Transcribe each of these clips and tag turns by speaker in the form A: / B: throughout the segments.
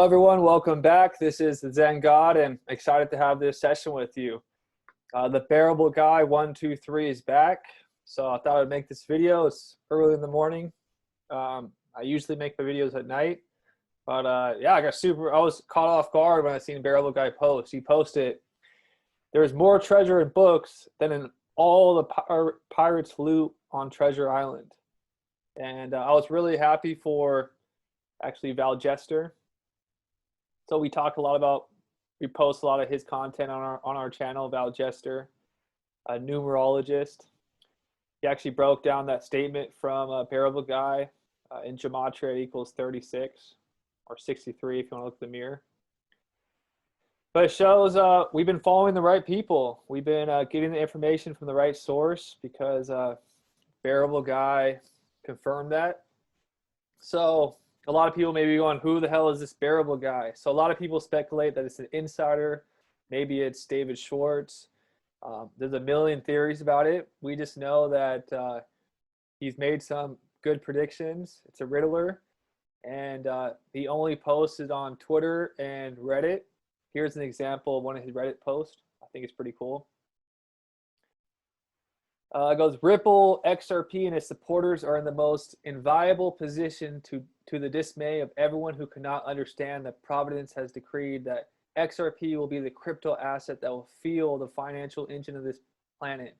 A: Hello, everyone. Welcome back. This is the Zen God, and excited to have this session with you. The Bearableguy123 is back, so I thought I'd make this video. It's early in the morning. I usually make my videos at night, but yeah, I was caught off guard when I seen Bearableguy post. He posted, "There's more treasure in books than in all the pirates' loot on Treasure Island," and I was really happy for actually Gensler. So we post a lot of his content on our channel. Gensler, a numerologist. He actually broke down that statement from Bearableguy in gematria equals 36 or 63 if you want to look at the mirror. But it shows we've been following the right people. We've been getting the information from the right source because Bearableguy confirmed that. So a lot of people may be going, who the hell is this Bearableguy? So a lot of people speculate that it's an insider. Maybe it's David Schwartz. There's a million theories about it. We just know that he's made some good predictions. It's a riddler. And he only posted on Twitter and Reddit. Here's an example of one of his Reddit posts. I think it's pretty cool. It goes, Ripple, XRP, and its supporters are in the most inviolable position to the dismay of everyone who cannot understand that Providence has decreed that XRP will be the crypto asset that will fuel the financial engine of this planet.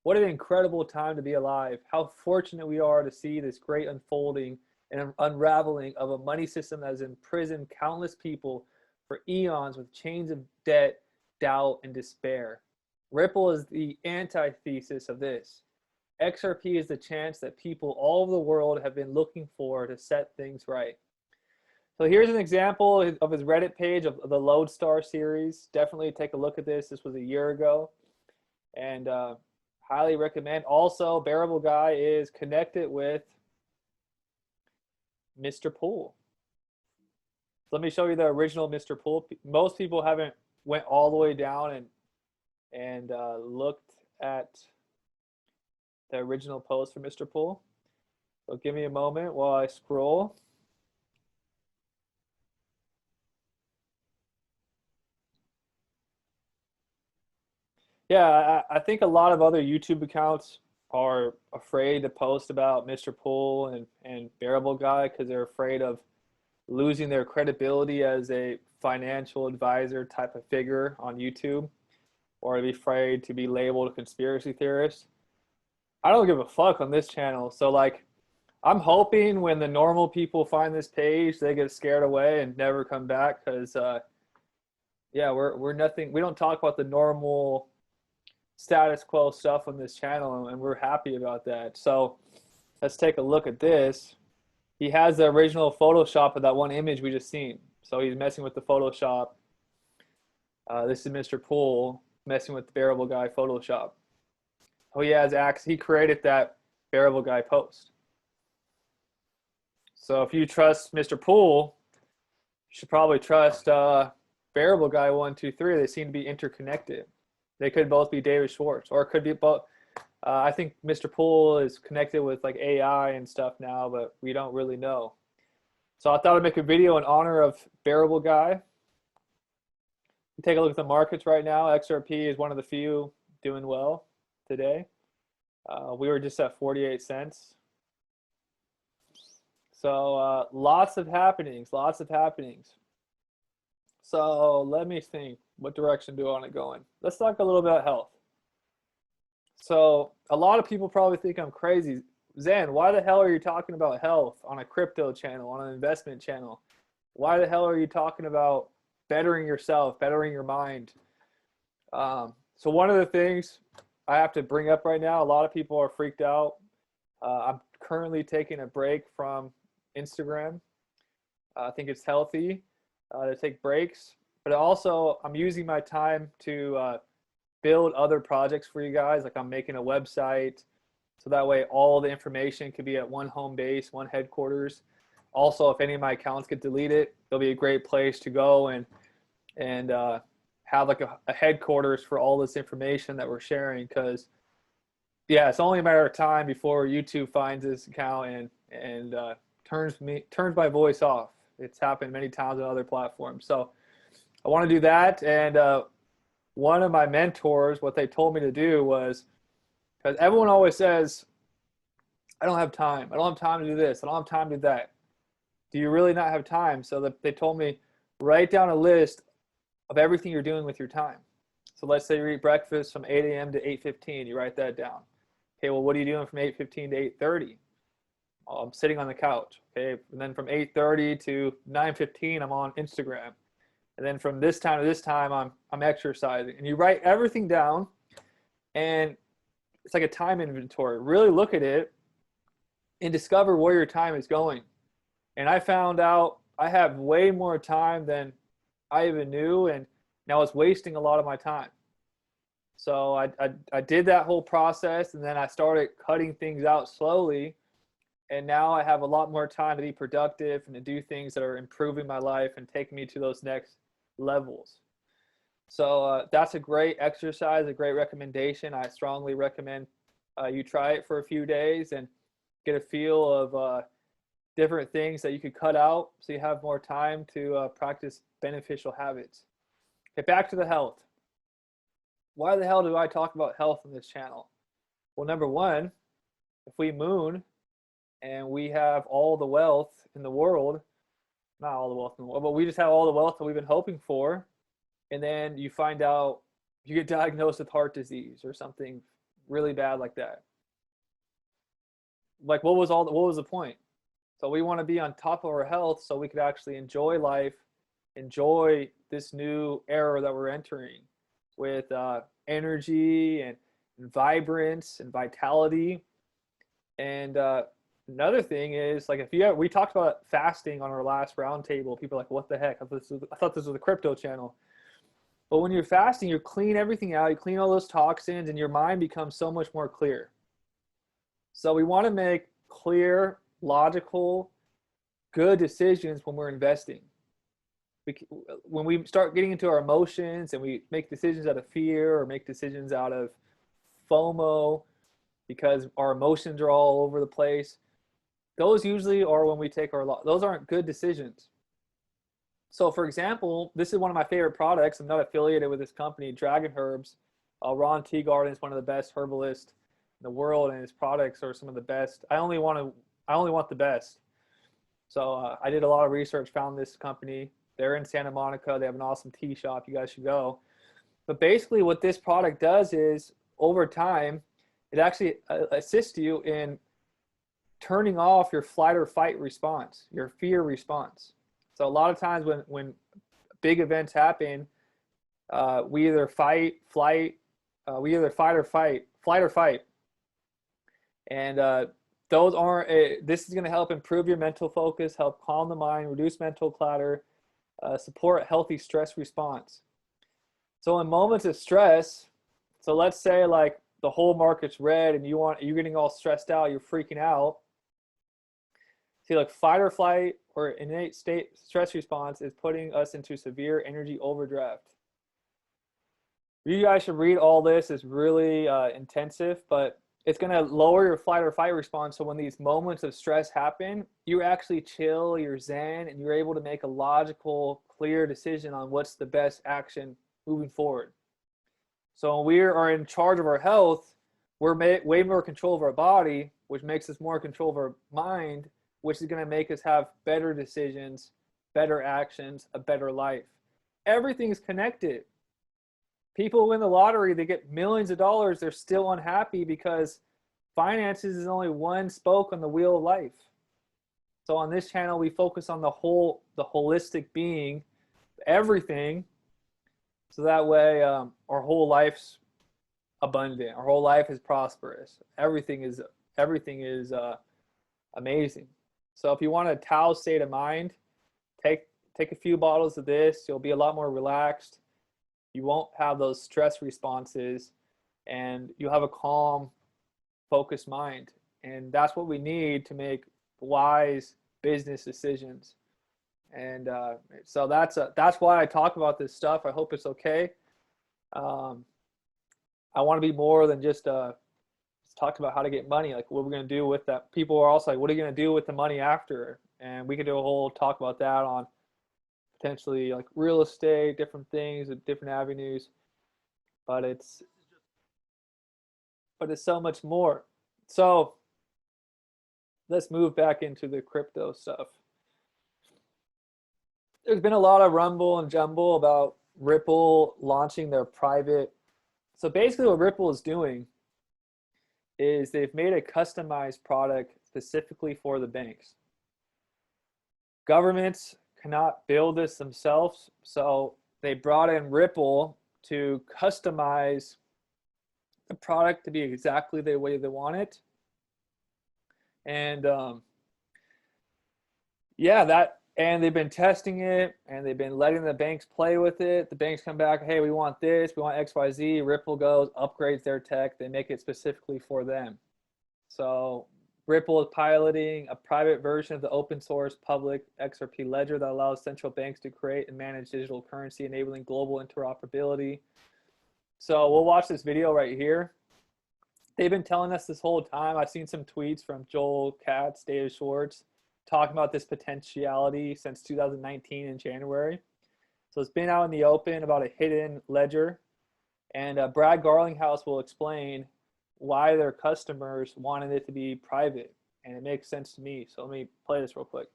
A: What an incredible time to be alive. How fortunate we are to see this great unfolding and unraveling of a money system that has imprisoned countless people for eons with chains of debt, doubt, and despair. Ripple is the antithesis of this. XRP is the chance that people all over the world have been looking for to set things right. So here's an example of his Reddit page of the Lodestar series. Definitely take a look at this. This was a year ago, and highly recommend. Also, Bearableguy is connected with Mr. Pool. Let me show you the original Mr. Pool. Most people haven't went all the way down and looked at the original post for Mr. Pool. So give me a moment while I scroll. Yeah, I think a lot of other YouTube accounts are afraid to post about Mr. Pool and Bearableguy because they're afraid of losing their credibility as a financial advisor type of figure on YouTube, or be afraid to be labeled a conspiracy theorist. I don't give a fuck on this channel. So like, I'm hoping when the normal people find this page, they get scared away and never come back. Cause yeah, we're nothing. We don't talk about the normal status quo stuff on this channel, and we're happy about that. So let's take a look at this. He has the original Photoshop of that one image we just seen. So he's messing with the Photoshop. This is Mr. Pool messing with the Bearableguy Photoshop. Oh, he created that Bearableguy post. So if you trust Mr. Pool, you should probably trust Bearableguy123. They seem to be interconnected. They could both be David Schwartz, or it could be both. I think Mr. Pool is connected with like AI and stuff now, but we don't really know. So I thought I'd make a video in honor of Bearableguy. Take a look at the markets right now. XRP is one of the few doing well today. We were just at 48 cents. So lots of happenings. So let me think. What direction do I want to go in? Let's talk a little bit about health. So a lot of people probably think I'm crazy. Zen, why the hell are you talking about health on a crypto channel, on an investment channel? Why the hell are you talking about bettering yourself, bettering your mind? So one of the things I have to bring up right now, a lot of people are freaked out. I'm currently taking a break from Instagram. I think it's healthy to take breaks, but also I'm using my time to build other projects for you guys. Like I'm making a website, so that way all the information could be at one home base, one headquarters. Also, if any of my accounts get deleted, there'll be a great place to go and have like a headquarters for all this information that we're sharing. Because yeah, it's only a matter of time before YouTube finds this account and turns my voice off. It's happened many times on other platforms. So I want to do that. And one of my mentors, what they told me to do was, because everyone always says, I don't have time. I don't have time to do this. I don't have time to do that. Do you really not have time? So they told me, write down a list of everything you're doing with your time. So let's say you eat breakfast from 8 a.m. to 8:15. You write that down. Okay, well, what are you doing from 8:15 to 8:30? I'm sitting on the couch. Okay, and then from 8:30 to 9:15, I'm on Instagram. And then from this time to this time, I'm exercising. And you write everything down, and it's like a time inventory. Really look at it and discover where your time is going. And I found out I have way more time than I even knew, and now it's wasting a lot of my time. So I did that whole process, and then I started cutting things out slowly. And now I have a lot more time to be productive and to do things that are improving my life and taking me to those next levels. So that's a great exercise, a great recommendation. I strongly recommend you try it for a few days and get a feel of different things that you could cut out so you have more time to practice beneficial habits. Okay, back to the health. Why the hell do I talk about health on this channel? Well, number one, if we moon and we have all the wealth in the world, not all the wealth in the world, but we just have all the wealth that we've been hoping for, and then you find out you get diagnosed with heart disease or something really bad like that. Like what was the point? So we want to be on top of our health so we could actually enjoy life, enjoy this new era that we're entering with energy and vibrance and vitality. And another thing is, like, we talked about fasting on our last roundtable. People are like, what the heck? I thought this was a crypto channel. But when you're fasting, you clean everything out, you clean all those toxins, and your mind becomes so much more clear. So we want to make clear, logical, good decisions when we're investing. When we start getting into our emotions and we make decisions out of fear or make decisions out of FOMO because our emotions are all over the place, those usually are when we take those aren't good decisions. So for example, this is one of my favorite products. I'm not affiliated with this company, Dragon Herbs. Ron Teagarden is one of the best herbalists in the world, and his products are some of the best. I only want the best. So I did a lot of research, found this company. They're in Santa Monica. They have an awesome tea shop. You guys should go. But basically what this product does is, over time, it actually assists you in turning off your flight or fight response, your fear response. So a lot of times when big events happen, we either fight or fight, flight or fight. And those aren't, this is going to help improve your mental focus, help calm the mind, reduce mental clutter, support a healthy stress response. So in moments of stress, so let's say like the whole market's red and you're getting all stressed out, you're freaking out. See, like fight or flight or innate state stress response is putting us into severe energy overdraft. You guys should read all this. It's really intensive, but it's going to lower your flight or fight response. So when these moments of stress happen, you actually chill, you're zen, and you're able to make a logical, clear decision on what's the best action moving forward. So when we are in charge of our health, we're way more control of our body, which makes us more control of our mind, which is going to make us have better decisions, better actions, a better life. Everything's connected. People win the lottery, they get millions of dollars, they're still unhappy because finances is only one spoke on the wheel of life. So on this channel, we focus on the holistic being, everything, so that way our whole life's abundant, our whole life is prosperous. Everything is amazing. So if you want a Tao state of mind, take a few bottles of this. You'll be a lot more relaxed. You won't have those stress responses, and you'll have a calm, focused mind. And that's what we need to make wise business decisions. And so that's why I talk about this stuff. I hope it's okay. I want to be more than just talk about how to get money, like what we're going to do with that. People are also like, what are you going to do with the money after? and we could do a whole talk about that on potentially like real estate, different things, and different avenues. But it's so much more. So let's move back into the crypto stuff. There's been a lot of rumble and jumble about Ripple launching their private. So basically what Ripple is doing is they've made a customized product specifically for the banks. Governments cannot build this themselves, so they brought in Ripple to customize the product to be exactly the way they want it. And yeah, and they've been testing it, and they've been letting the banks play with it. The banks come back, hey, we want this, we want XYZ. Ripple goes, upgrades their tech, they make it specifically for them. So Ripple is piloting a private version of the open source public XRP ledger that allows central banks to create and manage digital currency, enabling global interoperability. So we'll watch this video right here. They've been telling us this whole time. I've seen some tweets from Joel Katz, David Schwartz, talking about this potentiality since 2019 in January. So it's been out in the open about a hidden ledger. And Brad Garlinghouse will explain why their customers wanted it to be private. And it makes sense to me. So let me play this real quick.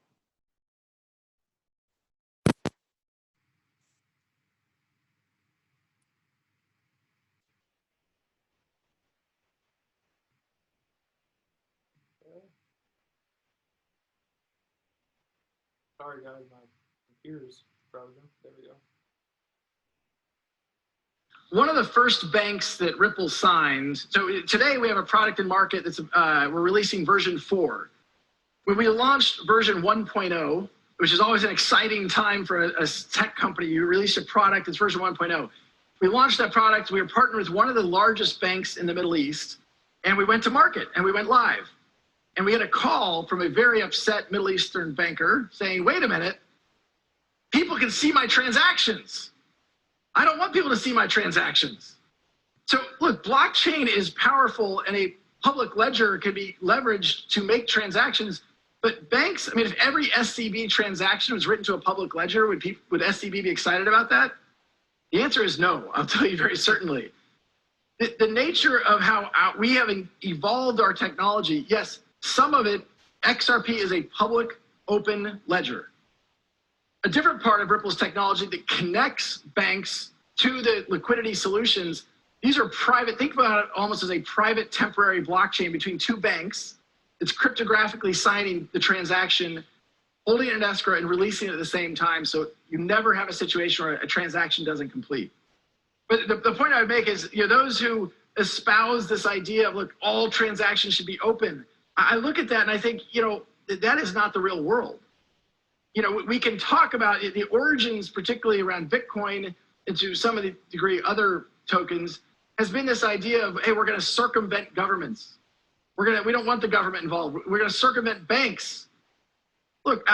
A: Sorry guys, my computer's frozen. There we go.
B: One of the first banks that Ripple signed, so today we have a product in market that's, we're releasing version 4. When we launched version 1.0, which is always an exciting time for a tech company, you release a product, it's version 1.0. We launched that product, we were partnered with one of the largest banks in the Middle East, and we went to market and we went live. And we had a call from a very upset Middle Eastern banker saying, wait a minute, people can see my transactions. I don't want people to see my transactions. So look, blockchain is powerful and a public ledger can be leveraged to make transactions, but banks, I mean, if every SCB transaction was written to a public ledger, would SCB be excited about that? The answer is no, I'll tell you very certainly. The nature of how we have evolved our technology, yes, some of it, XRP is a public open ledger. A different part of Ripple's technology that connects banks to the liquidity solutions, these are private, think about it almost as a private temporary blockchain between two banks. It's cryptographically signing the transaction, holding it in escrow and releasing it at the same time. So you never have a situation where a transaction doesn't complete. But the point I would make is, those who espouse this idea of, look, all transactions should be open. I look at that and I think, that is not the real world. We can talk about the origins, particularly around Bitcoin and to some of the degree other tokens, has been this idea of, hey, we're going to circumvent governments. We don't want the government involved. We're going to circumvent banks. Look,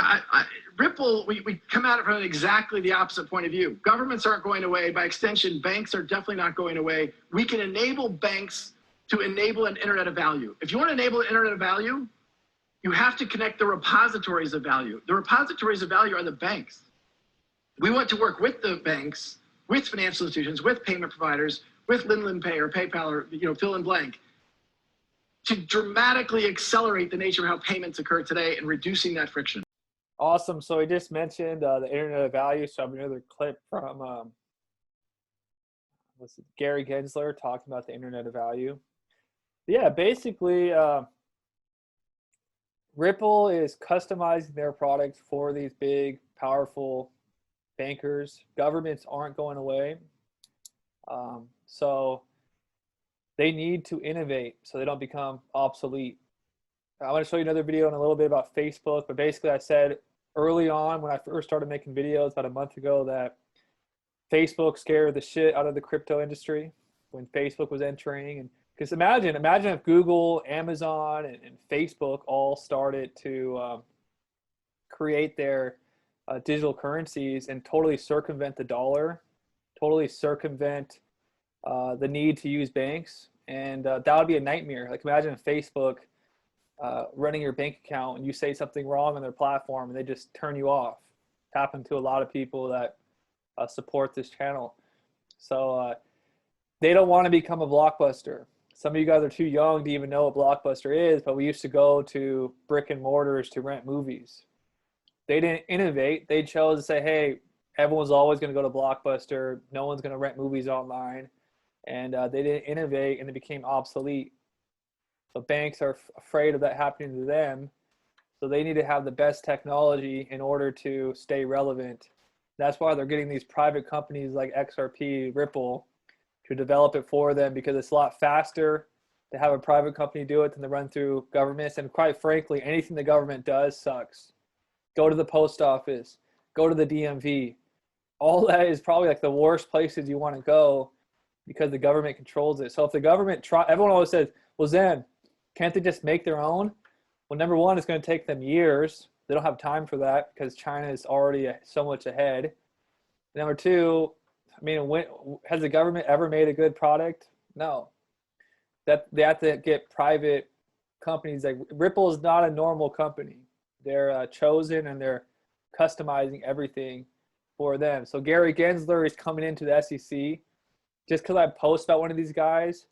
B: Ripple, we come at it from exactly the opposite point of view. Governments aren't going away. By extension, banks are definitely not going away. We can enable banks to enable an internet of value. If you want to enable an internet of value, you have to connect the repositories of value. The repositories of value are the banks. We want to work with the banks, with financial institutions, with payment providers, with Linlin Pay or PayPal or fill in blank, to dramatically accelerate the nature of how payments occur today and reducing that friction.
A: Awesome. So he just mentioned the internet of value. So I have another clip from Gary Gensler talking about the internet of value. Yeah, basically, Ripple is customizing their products for these big, powerful bankers. Governments aren't going away. So they need to innovate so they don't become obsolete. I want to show you another video in a little bit about Facebook, but basically I said early on when I first started making videos about a month ago that Facebook scared the shit out of the crypto industry when Facebook was entering. And because imagine if Google, Amazon, and Facebook all started to create their digital currencies and totally circumvent the dollar, totally circumvent the need to use banks. And that would be a nightmare. Like imagine if Facebook running your bank account and you say something wrong on their platform and they just turn you off. It's happened to a lot of people that support this channel. So they don't want to become a Blockbuster. Some of you guys are too young to even know what Blockbuster is, but we used to go to brick and mortars to rent movies. They didn't innovate. They chose to say, hey, everyone's always going to go to Blockbuster. No one's going to rent movies online. And they didn't innovate, and they became obsolete. So banks are afraid of that happening to them. So they need to have the best technology in order to stay relevant. That's why they're getting these private companies like XRP, Ripple, to develop it for them, because it's a lot faster to have a private company do it than to run through governments. And quite frankly, anything the government does sucks. Go to the post office, go to the DMV. All that is probably like the worst places you want to go because the government controls it. So if the government everyone always says, well, Zen, can't they just make their own? Well, number one, it's going to take them years. They don't have time for that because China is already so much ahead. Number two, I mean, has the government ever made a good product? No. That they have to get private companies. Like Ripple is not a normal company. They're chosen and they're customizing everything for them. So Gary Gensler is coming into the SEC. Just because I post about one of these guys,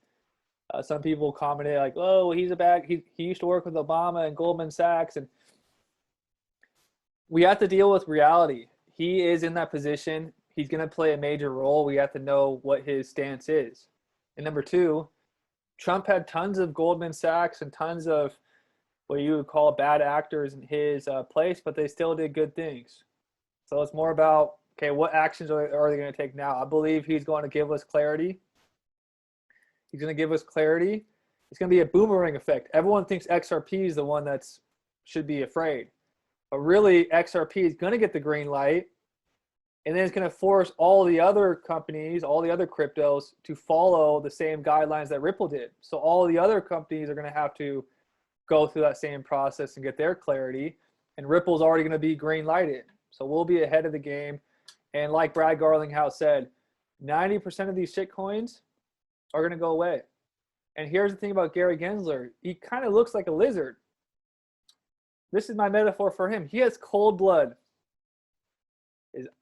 A: some people commented like, "Oh, he's a bad. He used to work with Obama and Goldman Sachs," and we have to deal with reality. He is in that position. He's going to play a major role. We have to know what his stance is. And number two, Trump had tons of Goldman Sachs and tons of what you would call bad actors in his place, but they still did good things. So it's more about, okay, what actions are they going to take now? I believe he's going to give us clarity. He's going to give us clarity. It's going to be a boomerang effect. Everyone thinks XRP is the one that's should be afraid. But really, XRP is going to get the green light. And then it's going to force all the other companies, all the other cryptos to follow the same guidelines that Ripple did. So all the other companies are going to have to go through that same process and get their clarity. And Ripple's already going to be green lighted. So we'll be ahead of the game. And like Brad Garlinghouse said, 90% of these shitcoins are going to go away. And here's the thing about Gary Gensler. He kind of looks like a lizard. This is my metaphor for him. He has cold blood.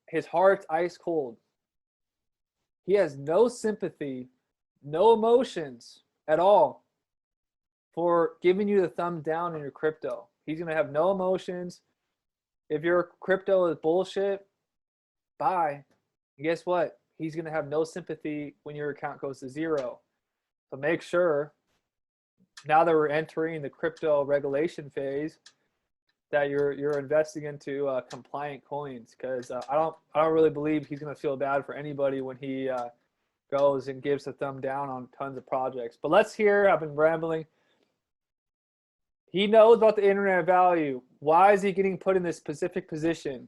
A: His heart's ice cold. He has no sympathy, no emotions at all for giving you the thumb down in your crypto. He's going to have no emotions. If your crypto is bullshit, bye. And guess what? He's going to have no sympathy when your account goes to zero. So make sure, now that we're entering the crypto regulation phase, that you're investing into compliant coins, because I don't really believe he's going to feel bad for anybody when he goes and gives a thumb down on tons of projects. But let's hear. I've been rambling. He knows about the internet of value. Why is he getting put in this specific position?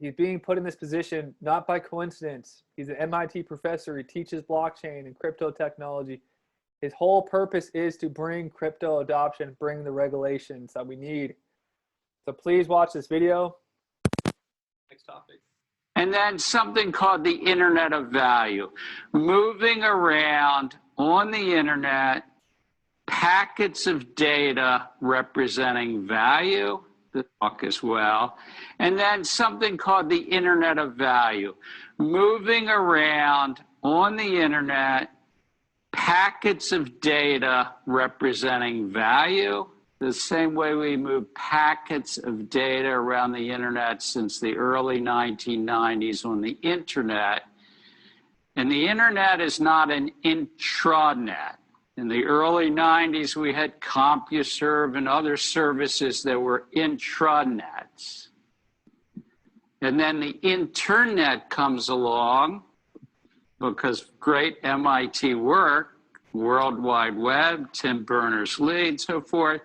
A: He's being put in this position not by coincidence. He's an MIT professor. He teaches blockchain and crypto technology. His whole purpose is to bring crypto adoption, bring the regulations that we need. So please watch this video. Next topic.
C: And then something called the Internet of Value. Moving around on the internet, packets of data representing value, the talk as well. And then something called the Internet of Value. Moving around on the internet, packets of data representing value, the same way we move packets of data around the internet since the early 1990s on the internet. And the internet is not an intranet. In the early 90s, we had CompuServe and other services that were intranets. And then the internet comes along because great MIT work, World Wide Web, Tim Berners-Lee, and so forth,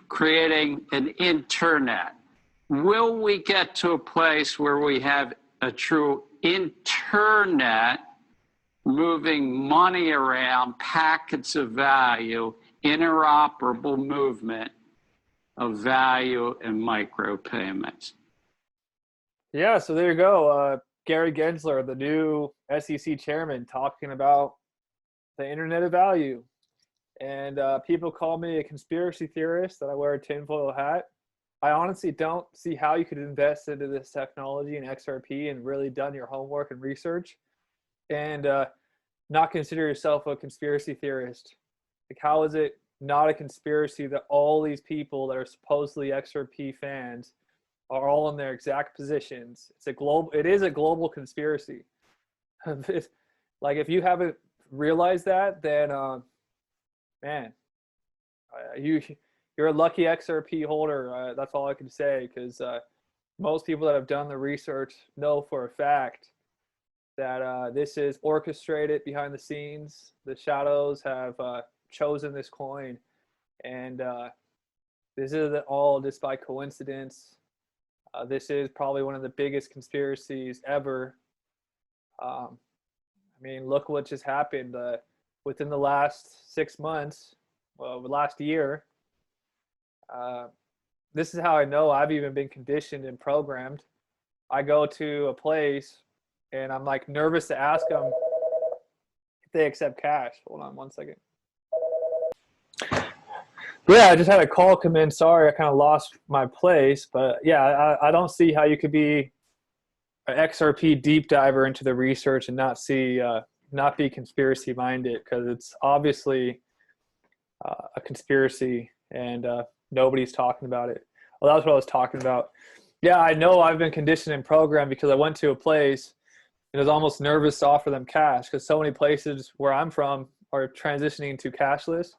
C: creating an internet. Will we get to a place where we have a true internet moving money around, packets of value, interoperable movement of value and micropayments?
A: Yeah, so there you go. Gary Gensler, the new SEC chairman, talking about the Internet of Value. And people call me a conspiracy theorist, that I wear a tinfoil hat. I honestly don't see how you could invest into this technology and XRP and really done your homework and research and not consider yourself a conspiracy theorist. Like, how is it not a conspiracy that all these people that are supposedly XRP fans are all in their exact positions? It is a global conspiracy. Like, if you haven't realized that, then man, you're a lucky XRP holder. That's all I can say, because most people that have done the research know for a fact that this is orchestrated behind the scenes. The shadows have chosen this coin, and this isn't all just by coincidence. This is probably one of the biggest conspiracies ever. I mean, look what just happened within the last 6 months, well, last year. This is how I know I've even been conditioned and programmed. I go to a place and I'm like nervous to ask them if they accept cash. Hold on one second. Yeah, I just had a call come in. Sorry, I kind of lost my place. But yeah, I don't see how you could be an XRP deep diver into the research and not be conspiracy minded, because it's obviously a conspiracy, and nobody's talking about it. Well, that's what I was talking about. Yeah, I know I've been conditioned and programmed, because I went to a place and was almost nervous to offer them cash, because so many places where I'm from are transitioning to cashless.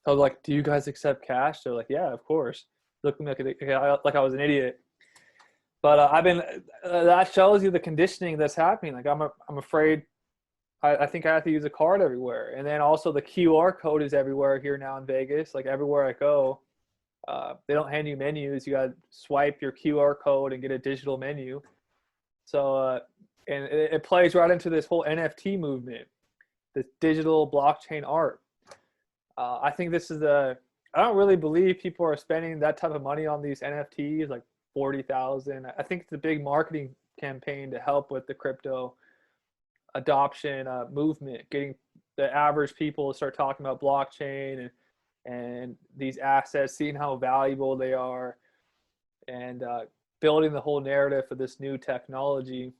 A: I was like, "Do you guys accept cash?" They're like, "Yeah, of course." Looking like I was an idiot. But I've been. That shows you the conditioning that's happening. Like, I'm afraid. I think I have to use a card everywhere, and then also the QR code is everywhere here now in Vegas. Like, everywhere I go, they don't hand you menus. You got to swipe your QR code and get a digital menu. So, and it plays right into this whole NFT movement, this digital blockchain art. I think this is I don't really believe people are spending that type of money on these NFTs, like 40,000. I think it's a big marketing campaign to help with the crypto adoption movement, getting the average people to start talking about blockchain and these assets, seeing how valuable they are, and building the whole narrative for this new technology.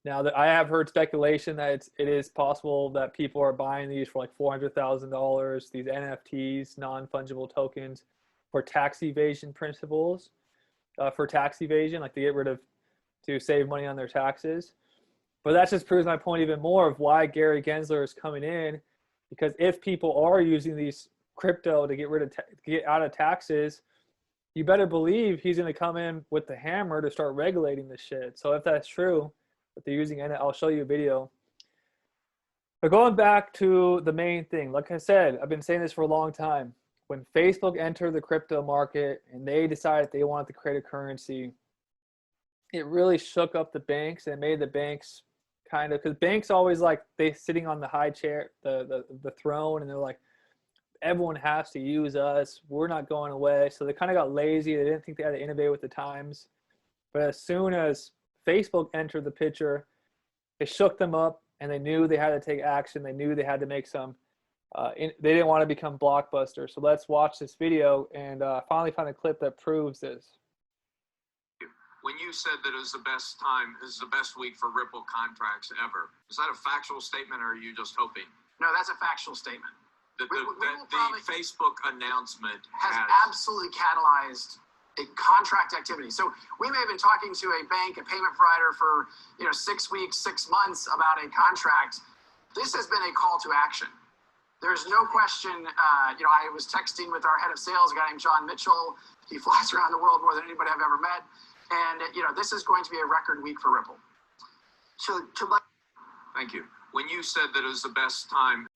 A: Now, that I have heard speculation that it is possible that people are buying these for like $400,000, these NFTs, non-fungible tokens, for tax evasion principles, for tax evasion, like to save money on their taxes. But that just proves my point even more of why Gary Gensler is coming in, because if people are using these crypto to get out of taxes, you better believe he's going to come in with the hammer to start regulating this shit. So if that's true, that they're using it, I'll show you a video. But going back to the main thing, like I said, I've been saying this for a long time. When Facebook entered the crypto market and they decided they wanted to create a currency, it really shook up the banks and made the banks kind of, because banks always like they sitting on the high chair, the throne, and they're like, everyone has to use us. We're not going away. So they kind of got lazy. They didn't think they had to innovate with the times. But as soon as Facebook entered the picture, it shook them up, and they knew they had to take action. They knew they had to make some. They didn't want to become blockbusters. So let's watch this video and finally find a clip that proves this.
D: When you said that it was the best time, this is the best week for Ripple contracts ever, is that a factual statement, or are you just hoping?
B: No, that's a factual statement.
D: The Facebook announcement
B: has absolutely catalyzed a contract activity. So we may have been talking to a bank, a payment provider for 6 weeks, 6 months about a contract. This has been a call to action. There's no question. I was texting with our head of sales, a guy named John Mitchell. He flies around the world more than anybody I've ever met. And, this is going to be a record week for Ripple.
D: Thank you. When you said that it was the best time.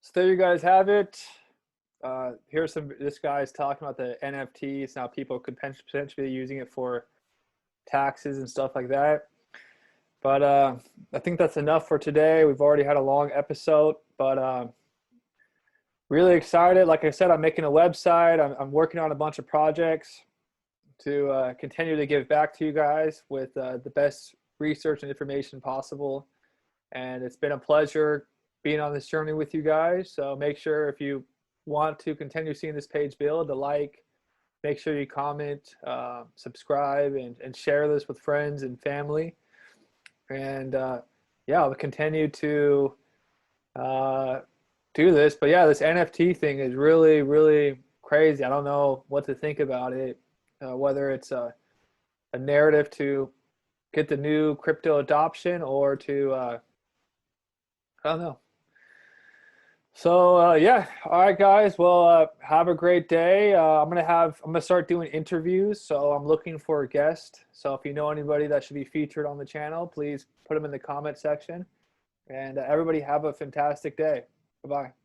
A: So there you guys have it. This guy's talking about the NFTs. Now people could potentially be using it for taxes and stuff like that. But I think that's enough for today. We've already had a long episode, but really excited. Like I said, I'm making a website. I'm working on a bunch of projects to continue to give back to you guys with the best research and information possible. And it's been a pleasure being on this journey with you guys. So make sure if you want to continue seeing this page build, to like, make sure you comment, subscribe, and share this with friends and family. And yeah, I'll continue to do this. But yeah, this NFT thing is really, really crazy. I don't know what to think about it, whether it's a narrative to get the new crypto adoption or to, I don't know. So yeah, all right, guys. Well, have a great day. I'm gonna start doing interviews. So I'm looking for a guest. So if you know anybody that should be featured on the channel, please put them in the comment section. And everybody have a fantastic day. Bye-bye.